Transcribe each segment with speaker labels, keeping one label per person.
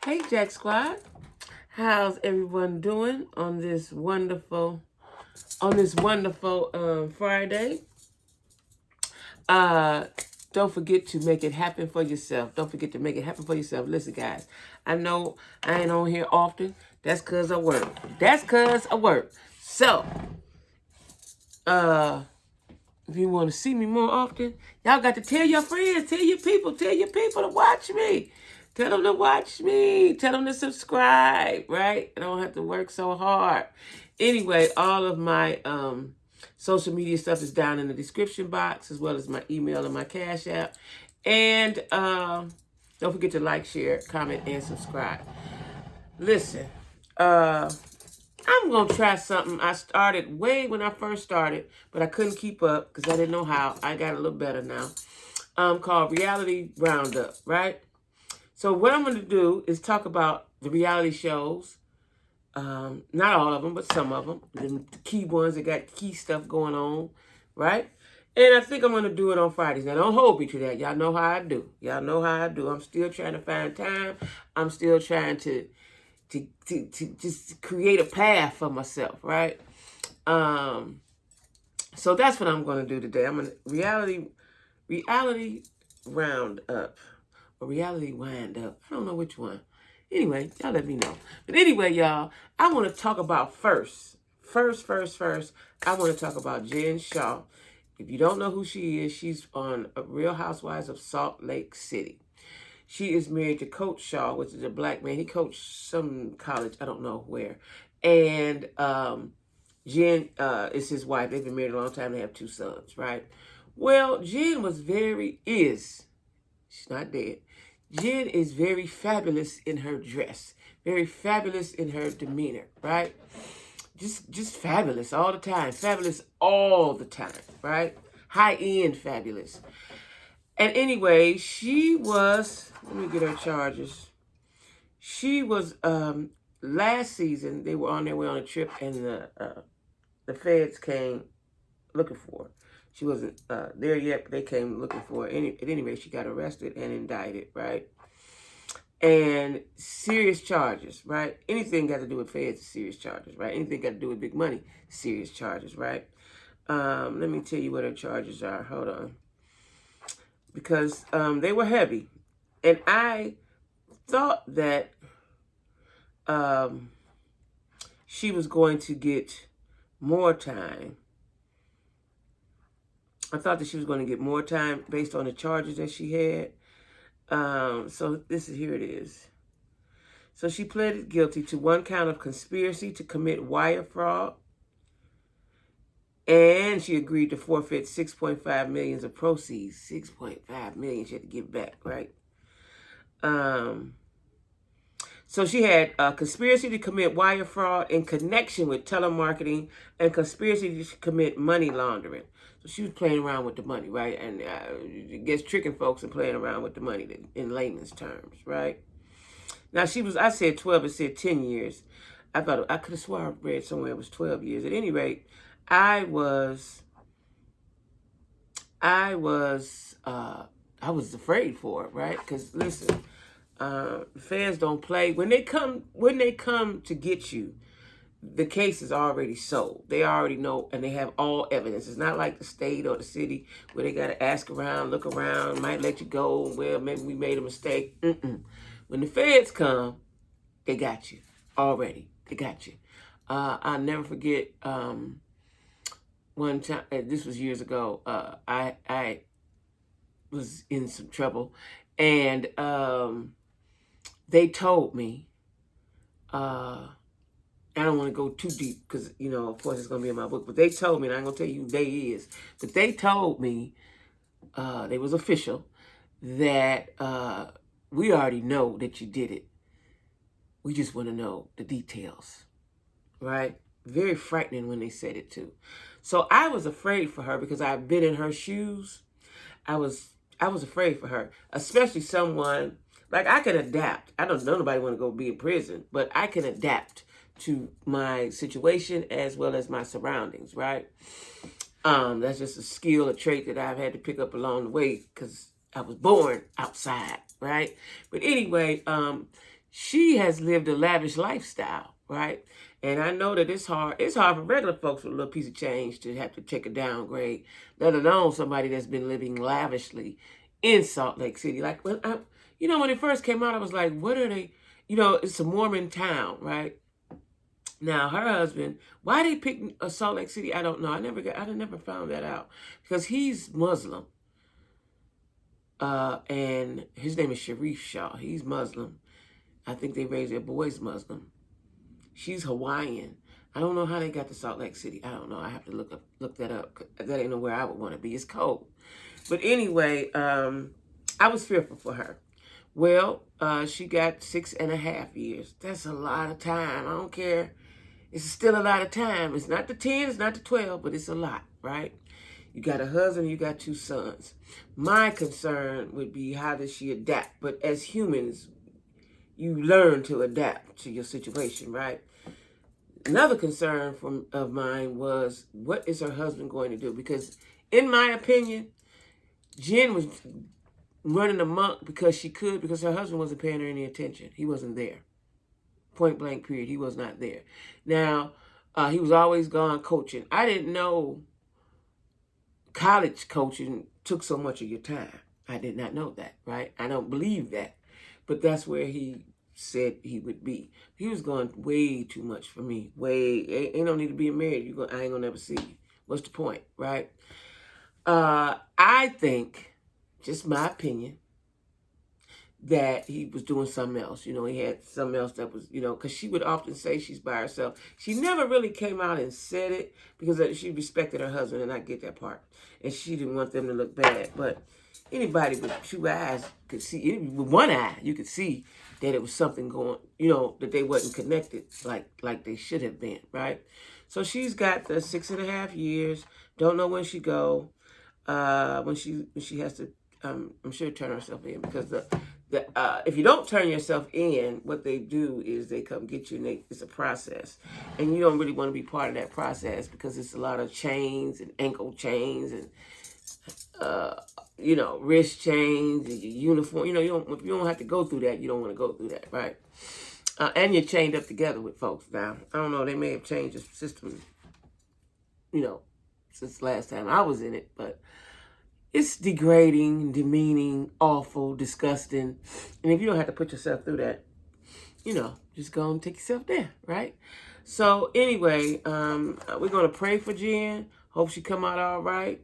Speaker 1: Hey, Jack Squad. How's everyone doing on this wonderful Friday? Uh, don't forget to make it happen for yourself. Don't forget to make it happen for yourself. Listen, guys, I know I ain't on here often. That's because of work. So, if you want to see me more often, y'all got to tell your friends, tell your people to watch me. Tell them to watch me. Tell them to subscribe, right? I don't have to work so hard. Anyway, all of my social media stuff is down in the description box, as well as my email and my Cash App. And don't forget to like, share, comment, and subscribe. Listen, I'm going to try something I started way when I first started, but I couldn't keep up because I didn't know how. I got a little better now. Called Reality Roundup, right? So what I'm going to do is talk about the reality shows. Not all of them, but some of them. The key ones that got key stuff going on, right? And I think I'm going to do it on Fridays. Now, don't hold me to that. Y'all know how I do. I'm still trying to find time. I'm still trying to just create a path for myself, right? So that's what I'm going to do today. I'm going to reality roundup or reality wind up. I don't know which one. Anyway, y'all let me know. But anyway, y'all, I want to talk about first. I want to talk about Jen Shaw. If you don't know who she is, she's on Real Housewives of Salt Lake City. She is married to Coach Shaw, which is a black man. He coached some college, I don't know where. And Jen is his wife. They've been married a long time. They have 2 sons, right? Well, Jen she's not dead. Jen is very fabulous in her dress, very fabulous in her demeanor, right? Just fabulous all the time. Fabulous all the time, right? High-end fabulous. And anyway, let me get her charges. She was, last season, they were on their way on a trip, and the feds came looking for her. She wasn't there yet, but they came looking for her. At any rate, she got arrested and indicted, right? And serious charges, right? Anything got to do with feds is serious charges, right? Anything got to do with big money, serious charges, right? Let me tell you what her charges are. Hold on. Because they were heavy. And I thought that she was going to get more time. I thought that she was going to get more time based on the charges that she had. So here it is. So she pleaded guilty to 1 count of conspiracy to commit wire fraud. And she agreed to forfeit $6.5 million of proceeds. $6.5 million she had to give back, right? So she had a conspiracy to commit wire fraud in connection with telemarketing and conspiracy to commit money laundering. So she was playing around with the money, right? And it gets tricking folks and playing around with the money in layman's terms, right? Now I said 12, it said 10 years. I could have sworn I read somewhere it was 12 years. At any rate, I was afraid for it, right? Because listen, fans don't play. When they come to get you, the case is already sold. They already know, and they have all evidence. It's not like the state or the city where they got to ask around, look around, might let you go. Well, maybe we made a mistake. When the feds come, they got you already. They got you. I'll never forget one time. This was years ago. I was in some trouble, and they told me. I don't want to go too deep because, of course, it's going to be in my book. But they told me, and I'm going to tell you who they is. But they told me, they was official, that we already know that you did it. We just want to know the details, right? Very frightening when they said it, too. So I was afraid for her because I've been in her shoes. I was afraid for her, especially someone, like I can adapt. I don't know nobody want to go be in prison, but I can adapt to my situation as well as my surroundings, right? That's just a skill, a trait that I've had to pick up along the way because I was born outside, right? But anyway, she has lived a lavish lifestyle, right? And I know that it's hard. It's hard for regular folks with a little piece of change to have to take a downgrade, let alone somebody that's been living lavishly in Salt Lake City. Like when it first came out, I was like, what are they? It's a Mormon town, right? Now her husband, why they picked Salt Lake City, I don't know. I never found that out because he's Muslim, and his name is Sharif Shaw. He's Muslim. I think they raised their boys Muslim. She's Hawaiian. I don't know how they got to Salt Lake City. I don't know. I have to look that up. That ain't nowhere I would want to be. It's cold. But anyway, I was fearful for her. Well, she got 6.5 years. That's a lot of time. I don't care. It's still a lot of time. It's not the 10, it's not the 12, but it's a lot, right? You got a husband, you got 2 sons. My concern would be how does she adapt? But as humans, you learn to adapt to your situation, right? Another concern of mine was, what is her husband going to do? Because in my opinion, Jen was running amok because she could, because her husband wasn't paying her any attention. He wasn't there. Point blank period. He was not there. Now, he was always gone coaching. I didn't know college coaching took so much of your time. I did not know that, right? I don't believe that. But that's where he said he would be. He was going way too much for me. Ain't no need to be married. I ain't gonna never see you. What's the point, right? I think, just my opinion, that he was doing something else. He had something else that was, because she would often say she's by herself. She never really came out and said it because she respected her husband, and I get that part. And she didn't want them to look bad. But anybody with 2 eyes could see, with 1 eye, you could see that it was something going, that they wasn't connected like they should have been, right? So she's got the 6.5 years. Don't know when she go. When she has to, I'm sure, turn herself in, because if you don't turn yourself in, what they do is they come get you, and it's a process, and you don't really want to be part of that process because it's a lot of chains and ankle chains and wrist chains and your uniform. If you don't have to go through that, you don't want to go through that, right? And you're chained up together with folks now. I don't know, they may have changed the system, since last time I was in it, but it's degrading, demeaning, awful, disgusting. And if you don't have to put yourself through that, just go and take yourself there, right? So anyway, we're going to pray for Jen. Hope she come out all right.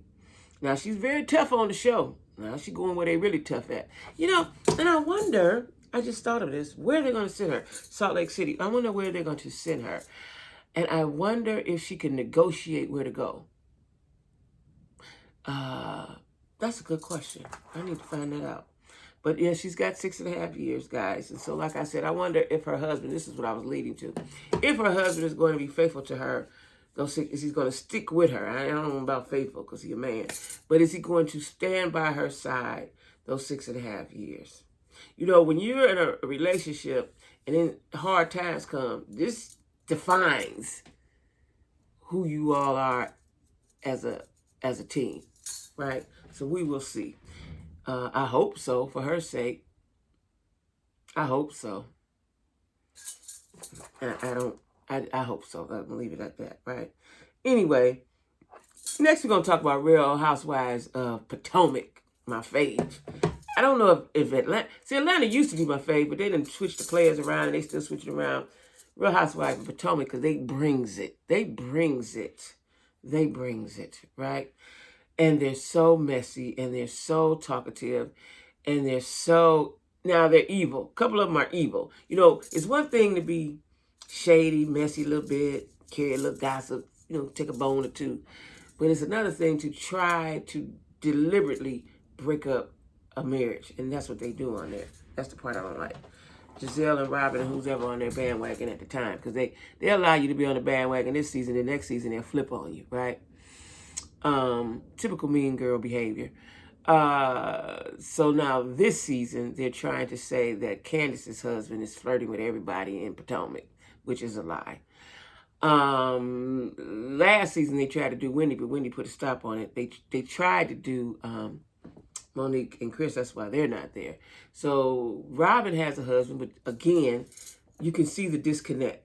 Speaker 1: Now, she's very tough on the show. Now, she's going where they really tough at. And I wonder, I just thought of this, where they're going to send her. Salt Lake City. I wonder where they're going to send her. And I wonder if she can negotiate where to go. That's a good question. I need to find that out. But yeah, she's got 6.5 years, guys. And so, like I said, I wonder if her husband, this is what I was leading to, if her husband is going to be faithful to her, is he going to stick with her? I don't know about faithful because he's a man. But is he going to stand by her side those 6.5 years? When you're in a relationship and then hard times come, this defines who you all are as a team, right? So we will see. I hope so, for her sake. I hope so. I hope so. I'm gonna leave it at that, right? Anyway, next we're gonna talk about Real Housewives of Potomac, my fave. I don't know if Atlanta used to be my fave, but they didn't switch the players around, and they still switching around. Real Housewives of Potomac, because they brings it, right? And they're so messy, and they're so talkative, and now they're evil. A couple of them are evil. It's one thing to be shady, messy a little bit, carry a little gossip, take a bone or two. But it's another thing to try to deliberately break up a marriage. And that's what they do on there. That's the part I don't like. Giselle and Robin and who's ever on their bandwagon at the time. Because they allow you to be on the bandwagon this season, the next season they'll flip on you, right? Typical mean girl behavior. So now this season, they're trying to say that Candace's husband is flirting with everybody in Potomac, which is a lie. Last season, they tried to do Wendy, but Wendy put a stop on it. They tried to do Monique and Chris, that's why they're not there. So Robin has a husband, but again, you can see the disconnect.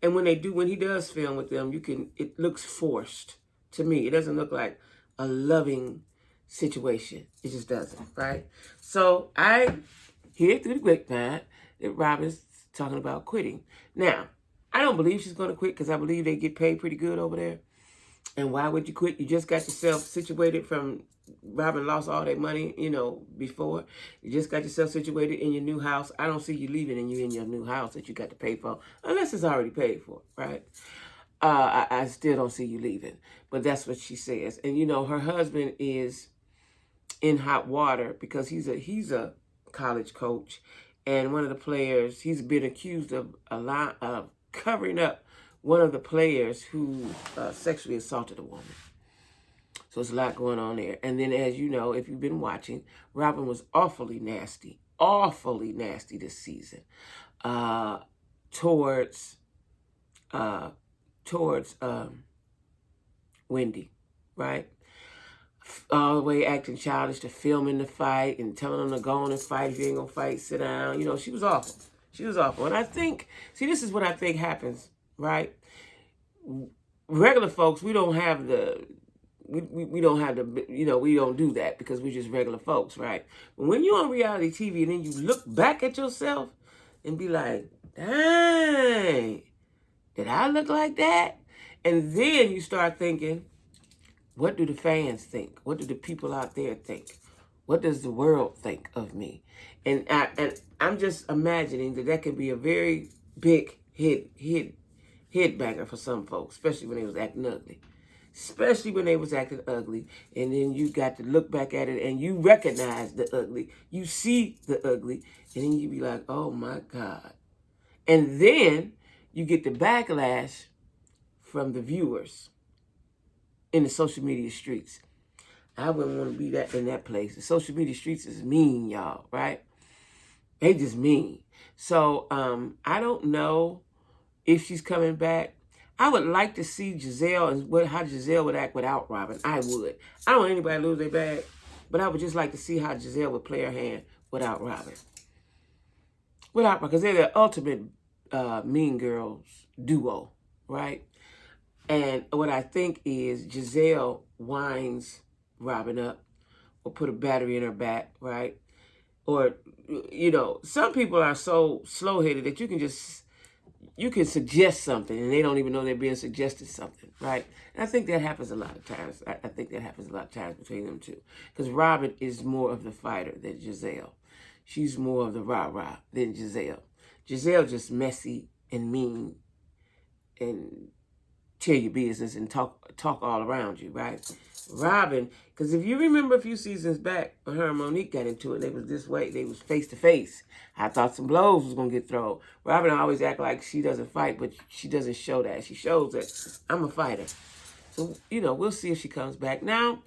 Speaker 1: And when he does film with them, it looks forced to me. It doesn't look like a loving situation. It just doesn't, right? So I hear through the grapevine that Robin's talking about quitting. Now, I don't believe she's going to quit because I believe they get paid pretty good over there. And why would you quit? You just got yourself situated from Robin lost all that money, before. You just got yourself situated in your new house. I don't see you leaving and you in your new house that you got to pay for, unless it's already paid for, right? I still don't see you leaving. But that's what she says. And, her husband is in hot water because he's a college coach. And one of the players, he's been accused of covering up one of the players who sexually assaulted a woman. So it's a lot going on there. And then, as you know, if you've been watching, Robin was awfully nasty this season towards Wendy, right? All the way acting childish to filming the fight and telling them to go on and fight. If you ain't gonna fight, sit down. She was awful. She was awful. And I think, this is what I think happens, right? Regular folks, we don't have the, we don't have the, we don't do that because we're just regular folks, right? But when you're on reality TV and then you look back at yourself and be like, dang, did I look like that? And then you start thinking, what do the fans think? What do the people out there think? What does the world think of me? And I'm just imagining that can be a very big head banger for some folks, especially when they was acting ugly. Especially when they was acting ugly. And then you got to look back at it and you recognize the ugly. You see the ugly. And then you be like, oh my God. And then you get the backlash from the viewers in the social media streets. I wouldn't want to be in that place. The social media streets is mean, y'all, right? They just mean. So I don't know if she's coming back. I would like to see Giselle and how Giselle would act without Robin. I would. I don't want anybody to lose their bag, but I would just like to see how Giselle would play her hand without Robin. Because they're the ultimate mean girls duo, right? And what I think is Giselle winds Robin up or put a battery in her back, right? Or, some people are so slow-headed that you can suggest something and they don't even know they're being suggested something, right? And I think that happens a lot of times. I think that happens a lot of times between them two. Because Robin is more of the fighter than Giselle. She's more of the rah-rah than Giselle. Giselle just messy and mean and tell your business and talk all around you, right? Robin, because if you remember a few seasons back when her and Monique got into it, they was this way. They was face to face. I thought some blows was going to get thrown. Robin always act like she doesn't fight, but she doesn't show that. She shows that I'm a fighter. So, we'll see if she comes back. Now,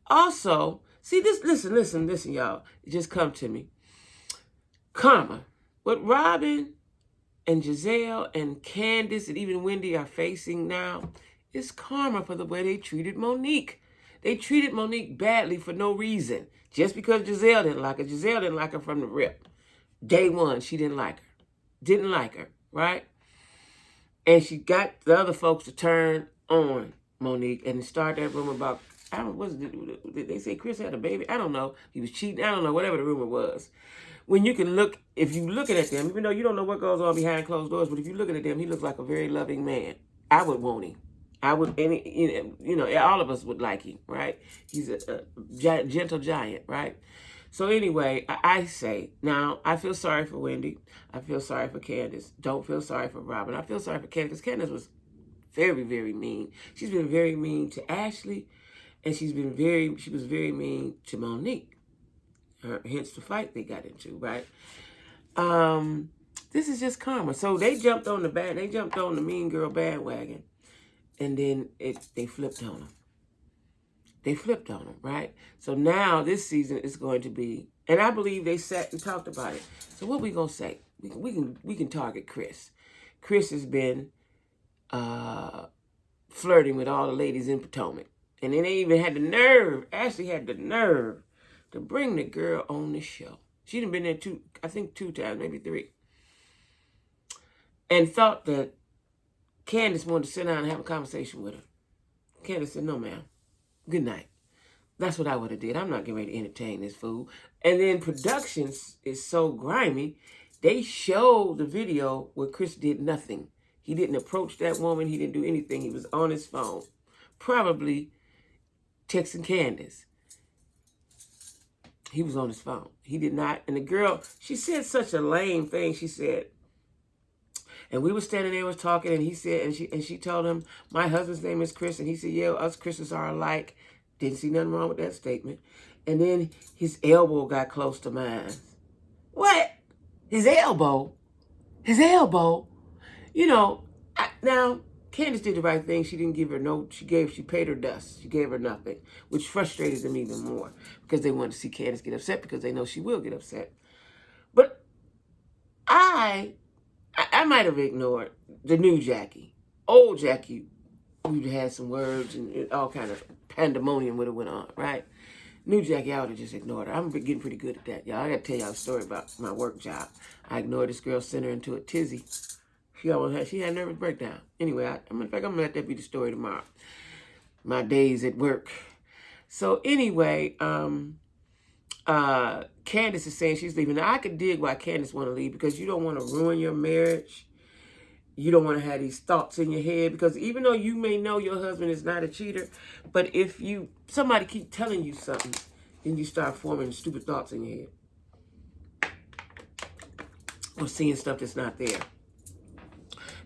Speaker 1: also, see this, listen, y'all. It just come to me. Karma. What Robin and Giselle and Candace and even Wendy are facing now is karma for the way they treated Monique. They treated Monique badly for no reason. Just because Giselle didn't like her. Giselle didn't like her from the rip. Day one, she didn't like her. Didn't like her, right? And she got the other folks to turn on Monique and start that rumor about, did they say Chris had a baby? I don't know. He was cheating. I don't know. Whatever the rumor was. When you can look, if you looking at them, even though you don't know what goes on behind closed doors, but if you're looking at them, he looks like a very loving man. I would want him. I would, all of us would like him, right? He's a gentle giant, right? So anyway, I say, now, I feel sorry for Wendy. I feel sorry for Candace. Don't feel sorry for Robin. I feel sorry for Candace because Candace was very, very mean. She's been very mean to Ashley, and she was very mean to Monique. Hence the fight they got into, right? This is just karma. So they jumped on the mean girl bandwagon, and then they flipped on them. They flipped on them, right? So now this season is going to be, and I believe they sat and talked about it. So what we gonna say? We can target Chris. Chris has been flirting with all the ladies in Potomac, and then they even had the nerve. Ashley had the nerve to bring the girl on the show. She done been there I think two times, maybe three. And thought that Candace wanted to sit down and have a conversation with her. Candace said, no, ma'am. Good night. That's what I would have did. I'm not getting ready to entertain this fool. And then productions is so grimy. They showed the video where Chris did nothing. He didn't approach that woman. He didn't do anything. He was on his phone. Probably texting Candace. He was on his phone. He did not. And the girl, she said such a lame thing. She said, and we were standing there, was talking, and he said, and she told him, my husband's name is Chris. And he said, yeah, us Chris's are alike. Didn't see nothing wrong with that statement. And then his elbow got close to mine. What? His elbow? His elbow? You know, now, Candace did the right thing. She didn't give her she paid her dust. She gave her nothing, which frustrated them even more because they wanted to see Candace get upset because they know she will get upset. But I might have ignored the new Jackie. Old Jackie, we had some words and all kind of pandemonium would have went on, right? New Jackie, I would have just ignored her. I'm getting pretty good at that, y'all. I got to tell y'all a story about my work job. I ignored this girl, sent her into a tizzy. She had a nervous breakdown. Anyway, in fact, I'm going to let that be the story tomorrow. My days at work. So anyway, Candace is saying she's leaving. Now, I could dig why Candace want to leave because you don't want to ruin your marriage. You don't want to have these thoughts in your head because even though you may know your husband is not a cheater, but if somebody keep telling you something, then you start forming stupid thoughts in your head or seeing stuff that's not there.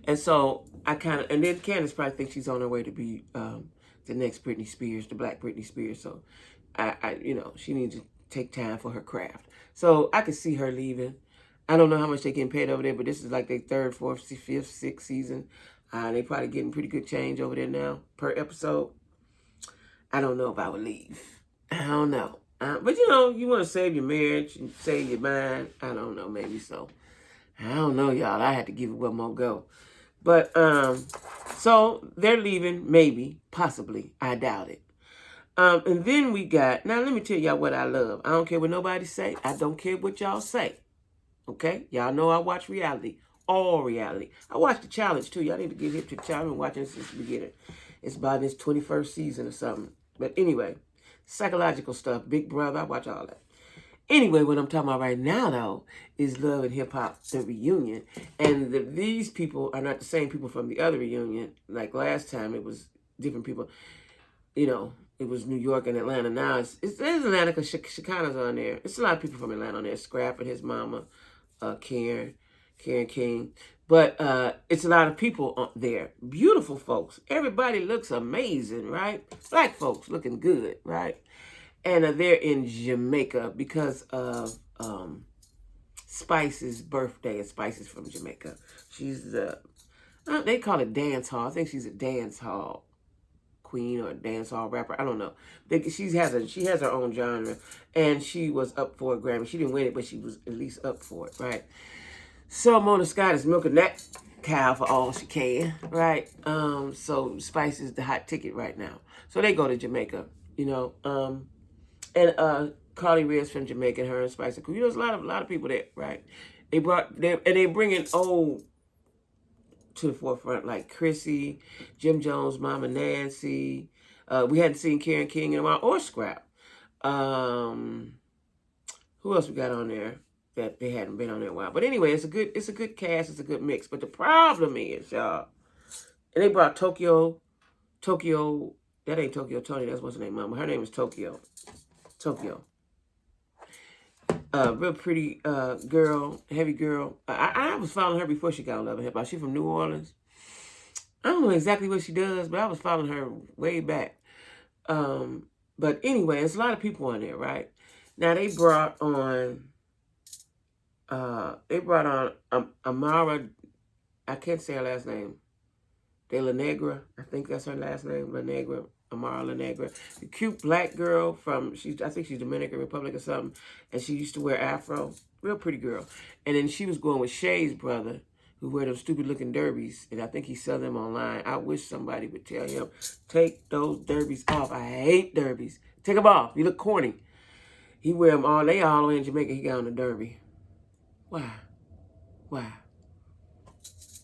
Speaker 1: And so and then Candace probably thinks she's on her way to be the next Britney Spears, the Black Britney Spears. So she needs to take time for her craft. So I could see her leaving. I don't know how much they're getting paid over there, but this is like their third, fourth, fifth, sixth season. They probably getting pretty good change over there now per episode. I don't know if I would leave. I don't know. But you want to save your marriage and save your mind. I don't know, maybe so. I don't know, y'all. I had to give it one more go. But, so they're leaving, maybe, possibly. I doubt it. And then we got, now let me tell y'all what I love. I don't care what nobody say. I don't care what y'all say. Okay? Y'all know I watch reality. All reality. I watch The Challenge, too. Y'all need to get hip to The Challenge. I've been watching it since the beginning. It's about this 21st season or something. But anyway, psychological stuff. Big Brother. I watch all that. Anyway, what I'm talking about right now, though, is Love and Hip Hop, the reunion. And these people are not the same people from the other reunion. Like last time, it was different people. It was New York and Atlanta. Now it's Atlanta because Shekinah's on there. It's a lot of people from Atlanta on there. Scrap and his mama, Karen King. But it's a lot of people there. Beautiful folks. Everybody looks amazing, right? Black folks looking good, right? And they're in Jamaica because of Spice's birthday. And Spice is from Jamaica. She's they call it dance hall. I think she's a dance hall queen or a dance hall rapper. I don't know. She has her own genre, and she was up for a Grammy. She didn't win it, but she was at least up for it, right? So Mona Scott is milking that cow for all she can, right? So Spice is the hot ticket right now. So they go to Jamaica, and Carly Rae's from Jamaica, and her and Spice are cool. There's a lot of people there, right? They bringing old to the forefront, like Chrissy, Jim Jones, Mama Nancy. We hadn't seen Karen King in a while, or Scrap. Who else we got on there that they hadn't been on there in a while? But anyway, it's a good cast, it's a good mix. But the problem is, y'all, and they brought Tokyo. That ain't Tokyo Tony. That's what's her name, Mama. Her name is Tokyo. Real pretty girl, heavy girl. I was following her before she got on Love and Hip Hop. She's from New Orleans. I don't know exactly what she does, but I was following her way back. But anyway, there's a lot of people on there, right? Now they brought on Amara. I can't say her last name. De La Negra. I think that's her last name, La Negra. Amara La Negra, the cute black girl I think she's Dominican Republic or something, and she used to wear afro. Real pretty girl. And then she was going with Shay's brother, who wear those stupid looking derbies, and I think he sell them online. I wish somebody would tell him, take those derbies off. I hate derbies. Take them off. You look corny. He wear them all. They all the way in Jamaica. He got on the derby. Why? Why?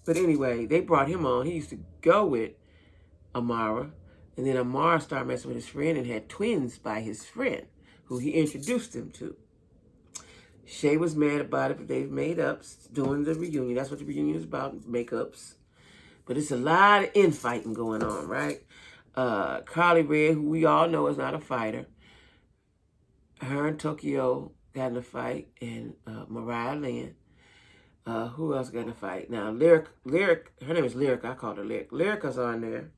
Speaker 1: But anyway, they brought him on. He used to go with Amara. And then Amara started messing with his friend and had twins by his friend, who he introduced him to. Shay was mad about it, but they've made up during the reunion. That's what the reunion is about, makeups. But it's a lot of infighting going on, right? Carly Red, who we all know is not a fighter. Her and Tokyo got in a fight, and Mariah Lynn. Who else got in a fight? Now, Lyric, her name is Lyric. I called her Lyric. Lyrica's on there.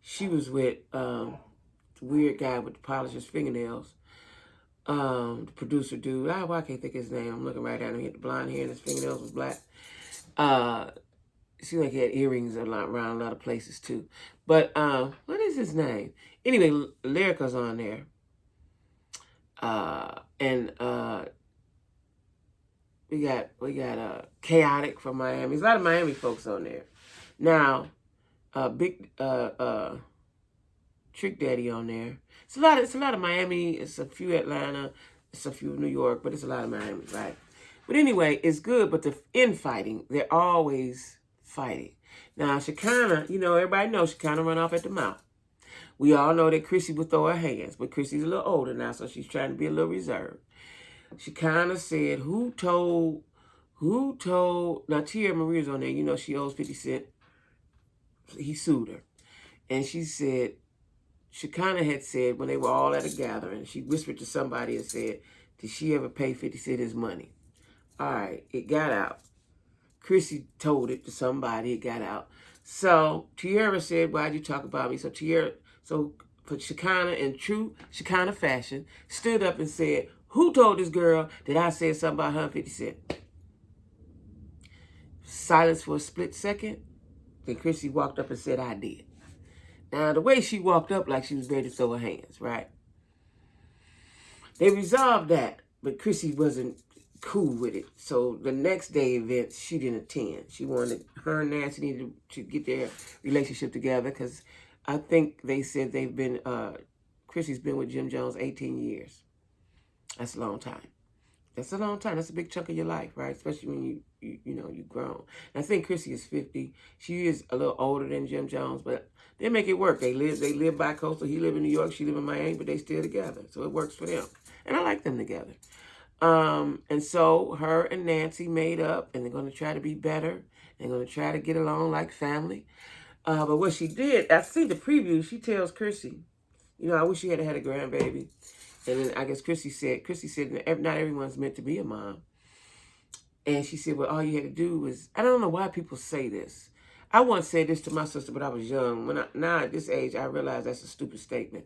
Speaker 1: She was with the weird guy with the polished fingernails. The producer dude. I can't think of his name. I'm looking right at him. He had the blonde hair and his fingernails was black. Seemed like he had earrings around a lot of places too. But what is his name? Anyway, Lyrica's on there. And we got Chaotic from Miami. There's a lot of Miami folks on there. Now, big Trick Daddy on there. It's a lot of Miami. It's a few Atlanta. It's a few New York, but it's a lot of Miami, right? But anyway, it's good. But the infighting, they're always fighting. Now, Shekinah, everybody knows Shekinah run off at the mouth. We all know that Chrissy would throw her hands, but Chrissy's a little older now, so she's trying to be a little reserved. Shekinah said, who told, now Tia Marie's on there, she owes 50 Cent. He sued her. And she said, Shekinah had said when they were all at a gathering, she whispered to somebody and said, did she ever pay 50 Cent his money? All right, it got out. Chrissy told it to somebody, it got out. So Tierra said, why'd you talk about me? So for Shekinah, in true Shekinah fashion, stood up and said, who told this girl that I said something about her and 50 Cent? Silence for a split second. Then Chrissy walked up and said, I did. Now, the way she walked up, like she was ready to throw her hands, right? They resolved that, but Chrissy wasn't cool with it. So the next day event, she didn't attend. She wanted, her and Nancy needed to get their relationship together because I think they said they've been, Chrissy's been with Jim Jones 18 years. That's a long time. That's a long time. That's a big chunk of your life, right? Especially when you've grown. And I think Chrissy is 50. She is a little older than Jim Jones, but they make it work. They live bi-coastal. He live in New York. She live in Miami, but they still together. So it works for them. And I like them together. And so her and Nancy made up, and they're going to try to be better. They're going to try to get along like family. But what she did, I see the preview, she tells Chrissy, I wish you had a grandbaby. And then I guess Chrissy said, not everyone's meant to be a mom. And she said, well, all you had to do was, I don't know why people say this. I once said this to my sister, but I was young. Now at this age, I realize that's a stupid statement.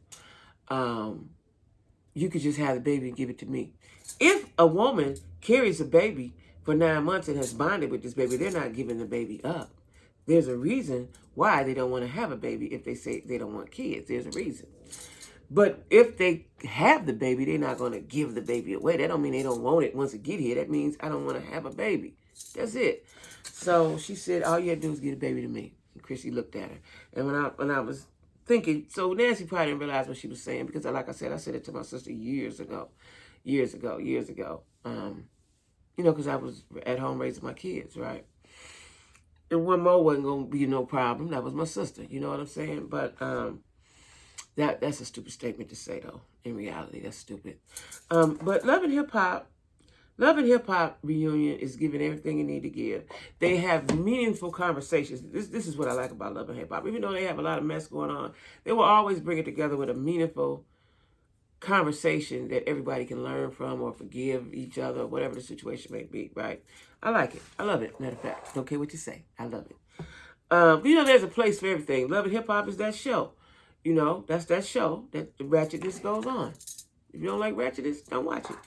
Speaker 1: You could just have the baby and give it to me. If a woman carries a baby for 9 months and has bonded with this baby, they're not giving the baby up. There's a reason why they don't want to have a baby if they say they don't want kids. There's a reason. But if they have the baby, they're not going to give the baby away. That don't mean they don't want it once it get here. That means I don't want to have a baby. That's it. So she said, all you had to do is give the baby to me. And Chrissy looked at her. And when I was thinking, so Nancy probably didn't realize what she was saying because like I said it to my sister years ago. Because I was at home raising my kids, right? And one more wasn't going to be no problem. That was my sister. You know what I'm saying? But that's a stupid statement to say, though. In reality, that's stupid. But Love and Hip Hop reunion is giving everything it need to give. They have meaningful conversations. This is what I like about Love and Hip Hop. Even though they have a lot of mess going on, they will always bring it together with a meaningful conversation that everybody can learn from or forgive each other, or whatever the situation may be, right? I like it. I love it. Matter of fact, don't care what you say. I love it. There's a place for everything. Love and Hip Hop is that show. That's that show that the ratchetness goes on. If you don't like ratchetness, don't watch it.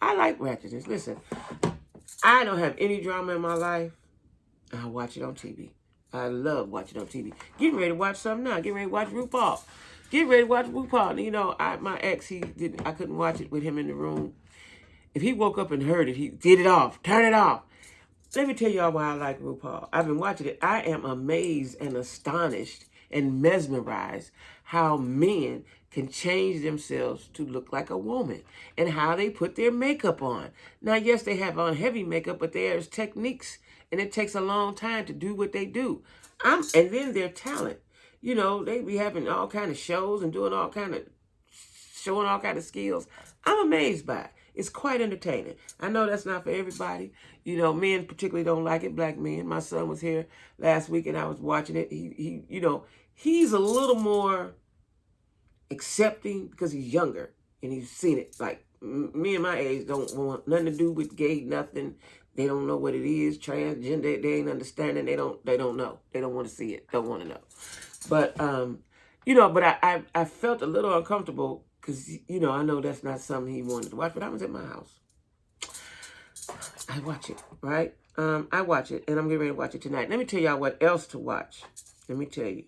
Speaker 1: I like ratchetness. Listen, I don't have any drama in my life. I watch it on TV. I love watching on TV. Getting ready to watch something now. Getting ready to watch RuPaul. My ex, I couldn't watch it with him in the room. If he woke up and heard it, he did it off. Turn it off. Let me tell y'all why I like RuPaul. I've been watching it. I am amazed and astonished and mesmerized how men can change themselves to look like a woman and how they put their makeup on. Now, yes, they have on heavy makeup, but there's techniques and it takes a long time to do what they do. And then their talent. You know, they be having all kind of shows and doing showing all kind of skills. I'm amazed by it. It's quite entertaining. I know that's not for everybody. You know, men particularly don't like it, black men. My son was here last week and I was watching it. He's a little more accepting because he's younger and he's seen it. Like me and my age don't want nothing to do with gay, nothing. They don't know what it is, transgender. They ain't understanding. They don't know. They don't want to see it. Don't want to know. But but I felt a little uncomfortable because I know that's not something he wanted to watch. But I was at my house. I watch it, right? I watch it, and I'm getting ready to watch it tonight. Let me tell y'all what else to watch. Let me tell you.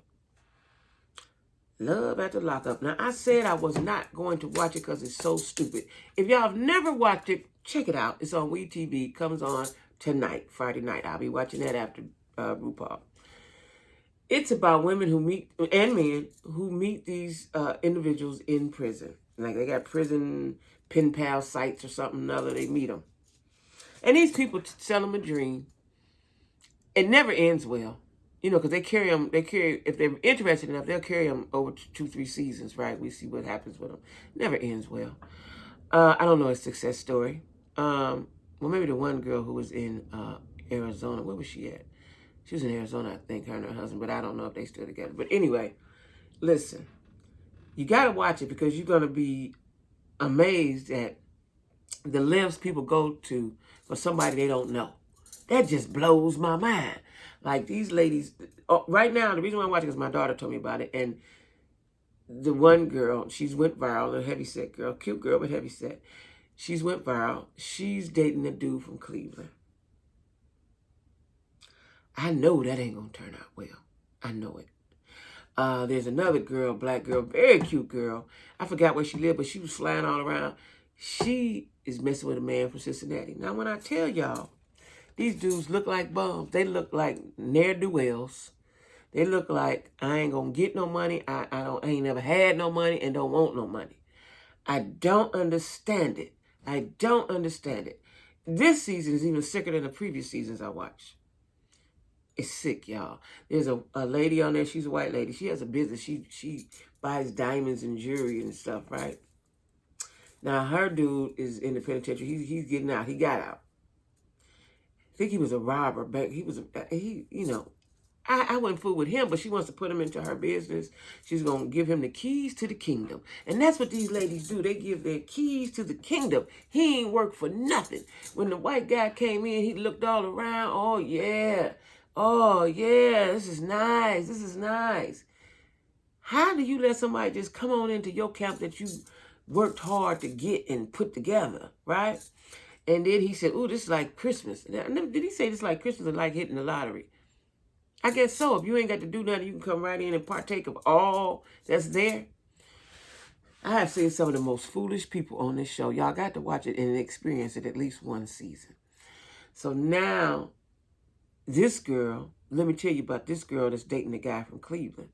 Speaker 1: Love at the Lockup. Now, I said I was not going to watch it because it's so stupid. If y'all have never watched it, check it out. It's on WeTV. It comes on tonight, Friday night. I'll be watching that after RuPaul. It's about women who meet, and men, who meet these individuals in prison. Like they got prison pen pal sites or something or other. They meet them. And these people sell them a dream. It never ends well. Because they carry, if they're interested enough, they'll carry them over 2-3 seasons, right? We see what happens with them. Never ends well. I don't know a success story. Well, maybe the one girl who was in Arizona, where was she at? She was in Arizona, I think, her and her husband, but I don't know if they still together. But anyway, listen, you got to watch it because you're going to be amazed at the lengths people go to for somebody they don't know. That just blows my mind. Like these ladies, right now, the reason why I'm watching is my daughter told me about it. And the one girl, she's went viral, a heavyset girl, cute girl, but heavyset. She's went viral. She's dating a dude from Cleveland. I know that ain't going to turn out well. I know it. There's another girl, black girl, very cute girl. I forgot where she lived, but she was flying all around. She is messing with a man from Cincinnati. Now, when I tell y'all, these dudes look like bums. They look like ne'er-do-wells. They look like I ain't gonna get no money. I ain't never had no money and don't want no money. I don't understand it. I don't understand it. This season is even sicker than the previous seasons I watched. It's sick, y'all. There's a lady on there. She's a white lady. She has a business. She buys diamonds and jewelry and stuff, right? Now, her dude is in the penitentiary. He's getting out. He got out. I think he was a robber. But I wouldn't fool with him, but she wants to put him into her business. She's going to give him the keys to the kingdom. And that's what these ladies do. They give their keys to the kingdom. He ain't work for nothing. When the white guy came in, he looked all around. Oh, yeah. Oh, yeah. This is nice. This is nice. How do you let somebody just come on into your camp that you worked hard to get and put together, right? And then he said, "Ooh, this is like Christmas." Did he say this is like Christmas or like hitting the lottery? I guess so. If you ain't got to do nothing, you can come right in and partake of all that's there. I have seen some of the most foolish people on this show. Y'all got to watch it and experience it at least one season. So now, this girl, let me tell you about this girl that's dating the guy from Cleveland.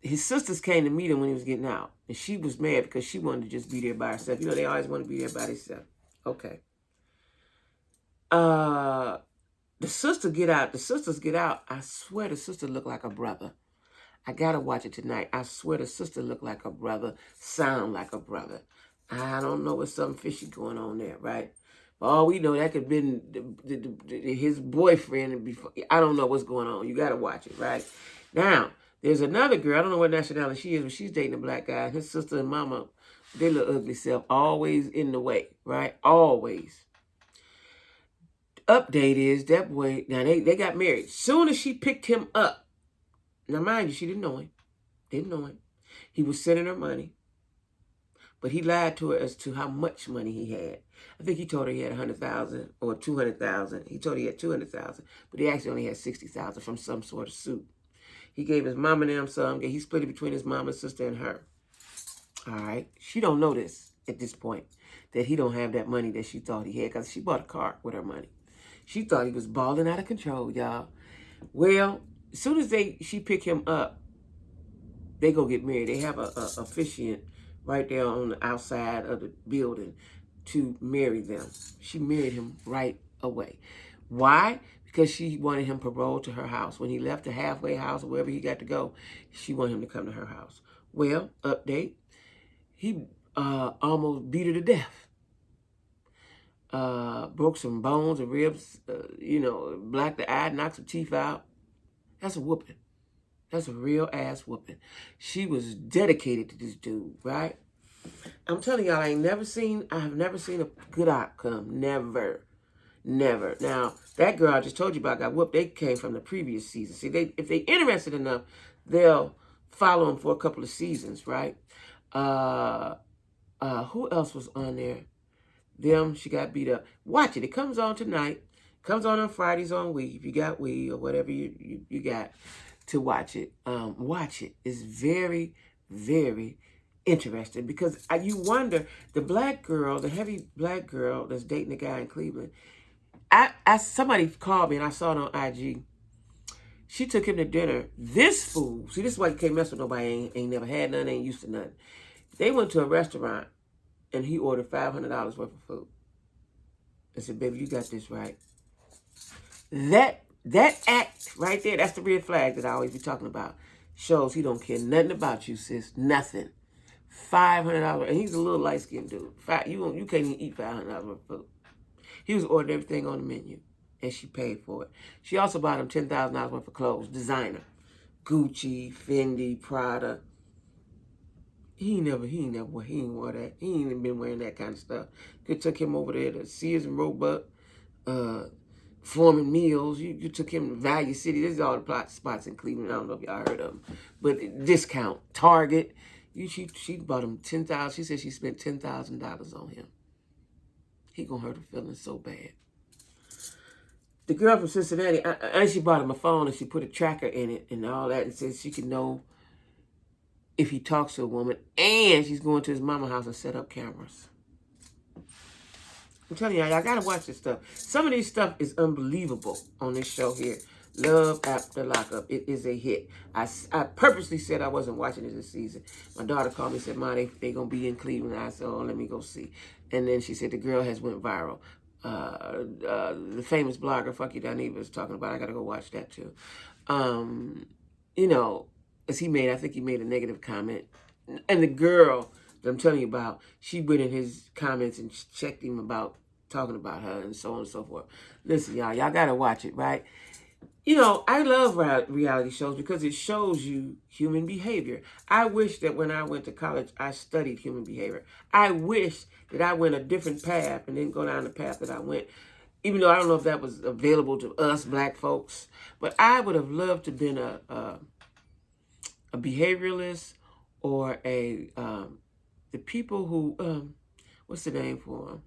Speaker 1: His sisters came to meet him when he was getting out. And she was mad because she wanted to just be there by herself. They always want to be there by themselves. Okay. The sisters get out. I swear the sister looked like a brother. I got to watch it tonight. I swear the sister looked like a brother, sound like a brother. I don't know what's something fishy going on there, right? For all we know, that could have been his boyfriend. Before. I don't know what's going on. You got to watch it, right? Now, there's another girl. I don't know what nationality she is, but she's dating a black guy. His sister and mama, they look ugly self, always in the way, right? Always. Update is that boy, now they got married. Soon as she picked him up, now mind you, she didn't know him. He was sending her money. But he lied to her as to how much money he had. I think he told her he had $100,000 or $200,000. He told her he had $200,000, but he actually only had $60,000 from some sort of suit. He gave his mom and them some. He split it between his mom and sister and her. All right. She don't know this at this point, that he don't have that money that she thought he had because she bought a car with her money. She thought he was balling out of control, y'all. Well, as soon as she picked him up, they go get married. They have a officiant right there on the outside of the building to marry them. She married him right away. Why? Because she wanted him paroled to her house. When he left the halfway house or wherever he got to go, she wanted him to come to her house. Well, update, he almost beat her to death. Broke some bones and ribs, blacked the eye, knocked some teeth out. That's a whooping. That's a real ass whooping. She was dedicated to this dude, right? I'm telling y'all, I have never seen a good outcome. Never. Never. Now, that girl I just told you about got whooped. They came from the previous season. See, if they interested enough, they'll follow him for a couple of seasons, right? Who else was on there? She got beat up. Watch it. It comes on tonight. Comes on Fridays on Wii. If you got Wii or whatever you got to watch it. Watch it. It's very, very interesting because you wonder, the heavy black girl that's dating the guy in Cleveland, somebody called me and I saw it on IG. She took him to dinner. This fool, see, this is why you can't mess with nobody. Ain't never had none, ain't used to nothing. They went to a restaurant and he ordered $500 worth of food. I said, baby, you got this right. That act right there, that's the red flag that I always be talking about. Shows he don't care nothing about you, sis. Nothing. $500, and he's a little light-skinned dude. You can't even eat $500 worth of food. He was ordering everything on the menu, and she paid for it. She also bought him $10,000 worth of clothes, designer. Gucci, Fendi, Prada. He ain't wore that. He ain't been wearing that kind of stuff. You took him over there to Sears and Roebuck, Foreman Mills. You took him to Value City. This is all the spots in Cleveland. I don't know if y'all heard of them. But discount. Target. She bought him $10,000. She said she spent $10,000 on him. He gonna hurt her feelings so bad. The girl from Cincinnati, and she bought him a phone and she put a tracker in it and all that and said she could know if he talks to a woman, and she's going to his mama's house and set up cameras. I'm telling y'all gotta watch this stuff. Some of this stuff is unbelievable on this show here. Love After Lockup. It is a hit. I purposely said I wasn't watching it this season. My daughter called me and said, Ma, they going to be in Cleveland. I said, oh, let me go see. And then she said the girl has went viral. The famous blogger, Fuck You Dineva, was talking about it. I got to go watch that too. As I think he made a negative comment. And the girl that I'm telling you about, she went in his comments and checked him about talking about her and so on and so forth. Listen, y'all got to watch it, right? I love reality shows because it shows you human behavior. I wish that when I went to college, I studied human behavior. I wish that I went a different path and didn't go down the path that I went, even though I don't know if that was available to us black folks. But I would have loved to have been a behavioralist or the people who, what's the name for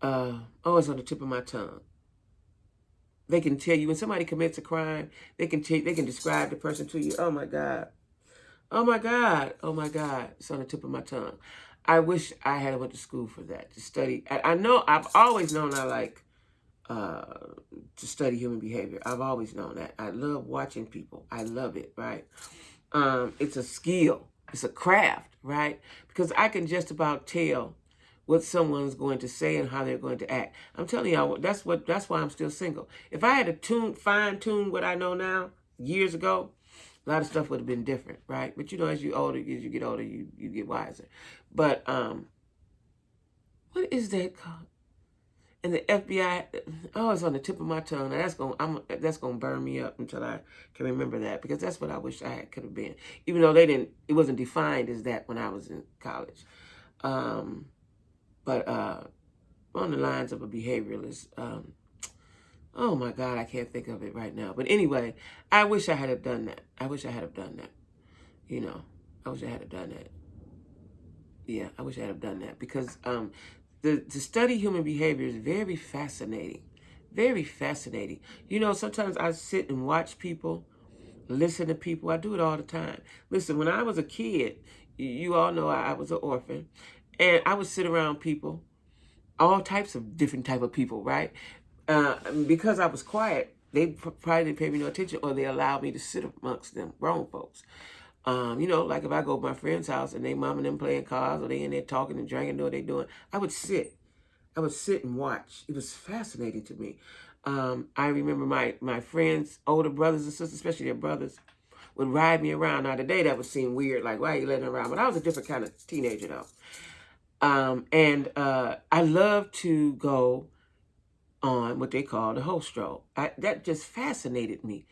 Speaker 1: them? It's on the tip of my tongue. They can tell you when somebody commits a crime, they can describe the person to you. Oh my God. Oh my God. Oh my God. It's on the tip of my tongue. I wish I had went to school for that, to study. I know, I've always known I like to study human behavior. I've always known that. I love watching people. I love it, right? It's a skill. It's a craft, right? Because I can just about tell what someone's going to say and how they're going to act. I'm telling y'all, that's why I'm still single. If I had to fine-tune what I know now, years ago, a lot of stuff would have been different, right? But as you get older, you get wiser. But what is that called? And the FBI, it's on the tip of my tongue. Now that's gonna burn me up until I can remember that, because that's what I wish I could have been. Even though it wasn't defined as that when I was in college. But on the lines of a behavioralist, oh my God, I can't think of it right now. But anyway, I wish I had done that. I wish I had done that. I wish I had done that. Yeah, I wish I had done that, because to study human behavior is very fascinating. Very fascinating. Sometimes I sit and watch people, listen to people. I do it all the time. Listen, when I was a kid, you all know I was an orphan. And I would sit around people, all types of different type of people, right? Because I was quiet, they probably didn't pay me no attention, or they allowed me to sit amongst them grown folks. You know, like if I go to my friend's house and they mom and them playing cards, or they in there talking and drinking, doing what they doing, I would sit. I would sit and watch. It was fascinating to me. I remember my friends, older brothers and sisters, especially their brothers, would ride me around. Now today that would seem weird, like why are you letting them around? But I was a different kind of teenager though. I love to go on what they call the host stroll. That just fascinated me.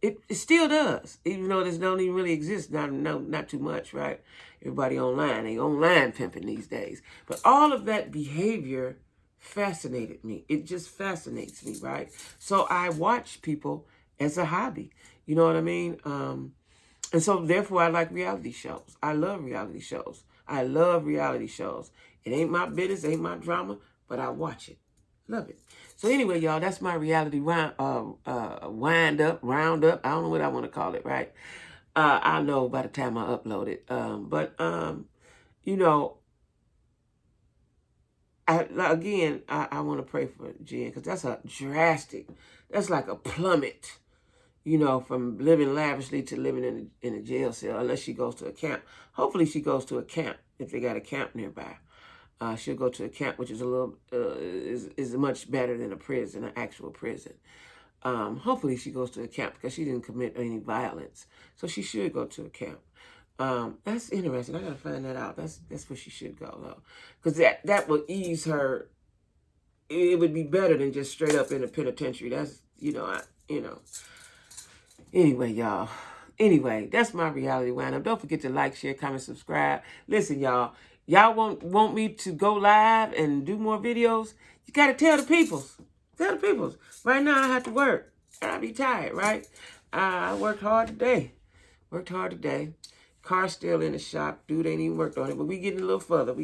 Speaker 1: It still does, even though this don't even really exist. Not too much, right? Everybody online, they online pimping these days. But all of that behavior fascinated me. It just fascinates me, right? So I watch people as a hobby. You know what I mean? And so therefore I like reality shows. I love reality shows. I love reality shows. It ain't my business, ain't my drama, but I watch it. Love it. So anyway, y'all, that's my reality roundup. I don't know what I want to call it, right? I'll know by the time I upload it. You know, I want to pray for Jen, because that's like a plummet, you know, from living lavishly to living in a jail cell, unless she goes to a camp. Hopefully she goes to a camp, if they got a camp nearby. She'll go to a camp, which is is much better than a prison, an actual prison. Hopefully she goes to a camp, because she didn't commit any violence. So she should go to a camp. That's interesting. I gotta find that out. That's where she should go though, because that will ease her. It would be better than just straight up in the penitentiary. That's Anyway, y'all. Anyway, that's my reality roundup. Don't forget to like, share, comment, subscribe. Listen, y'all. Y'all want me to go live and do more videos? You got to tell the peoples. Tell the peoples. Right now, I have to work. And I be tired, right? I worked hard today. Car's still in the shop. Dude ain't even worked on it. But we getting a little further.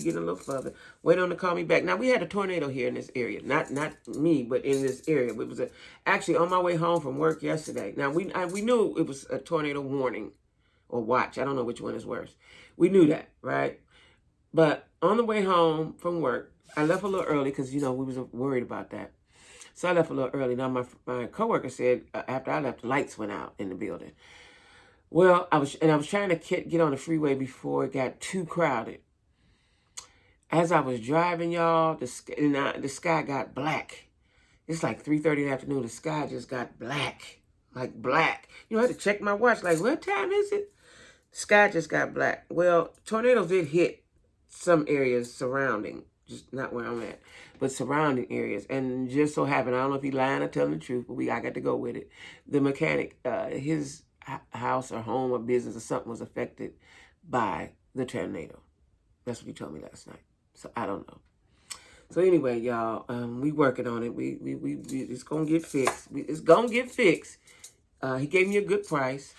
Speaker 1: Wait on to call me back. Now, we had a tornado here in this area. Not me, but in this area. It was actually on my way home from work yesterday. Now, we knew it was a tornado warning or watch. I don't know which one is worse. We knew that, right? But on the way home from work, I left a little early because, we was worried about that. So I left a little early. Now, my coworker said after I left, the lights went out in the building. Well, I was trying to get on the freeway before it got too crowded. As I was driving, y'all, the sky got black. It's like 3:30 in the afternoon. The sky just got black, like black. I had to check my watch. Like, what time is it? Sky just got black. Well, tornadoes did hit some areas surrounding, just not where I'm at, but surrounding areas. And just so happened, I don't know if he's lying or telling the truth, but I got to go with it. The mechanic, his house or home or business or something was affected by the tornado. That's what he told me last night. So I don't know. So anyway, y'all, we working on it. We it's gonna get fixed. It's gonna get fixed. He gave me a good price.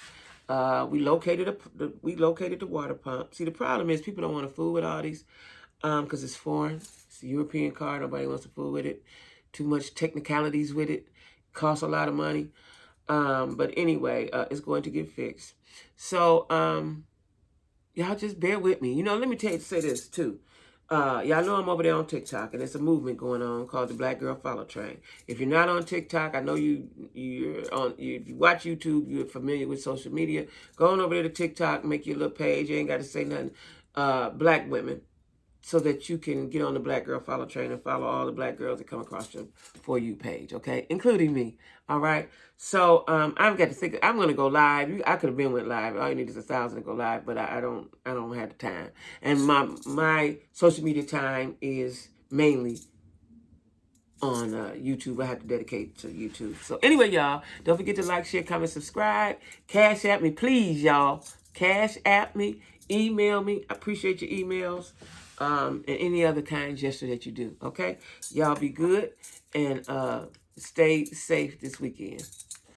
Speaker 1: We located the water pump. See, the problem is people don't want to fool with all these, because it's foreign. It's a European car. Nobody wants to fool with it. Too much technicalities with it. Costs a lot of money. But anyway, it's going to get fixed. So, y'all just bear with me. Let me say this too. Y'all know I'm over there on TikTok, and there's a movement going on called the Black Girl Follow Train. If you're not on TikTok, I know if you watch YouTube, you're familiar with social media. Go on over there to TikTok, make your little page. You ain't got to say nothing. Black women, so that you can get on the Black Girl Follow Train and follow all the black girls that come across your For You page, okay? Including me, all right? So I've got to think, I'm going to go live. I could have went live. All you need is 1,000 to go live, but I don't have the time. And my social media time is mainly on YouTube. I have to dedicate to YouTube. So anyway, y'all, don't forget to like, share, comment, subscribe. Cash App me, please, y'all. Cash App me. Email me. I appreciate your emails. And any other kind gesture that you do, okay? Y'all be good and stay safe this weekend.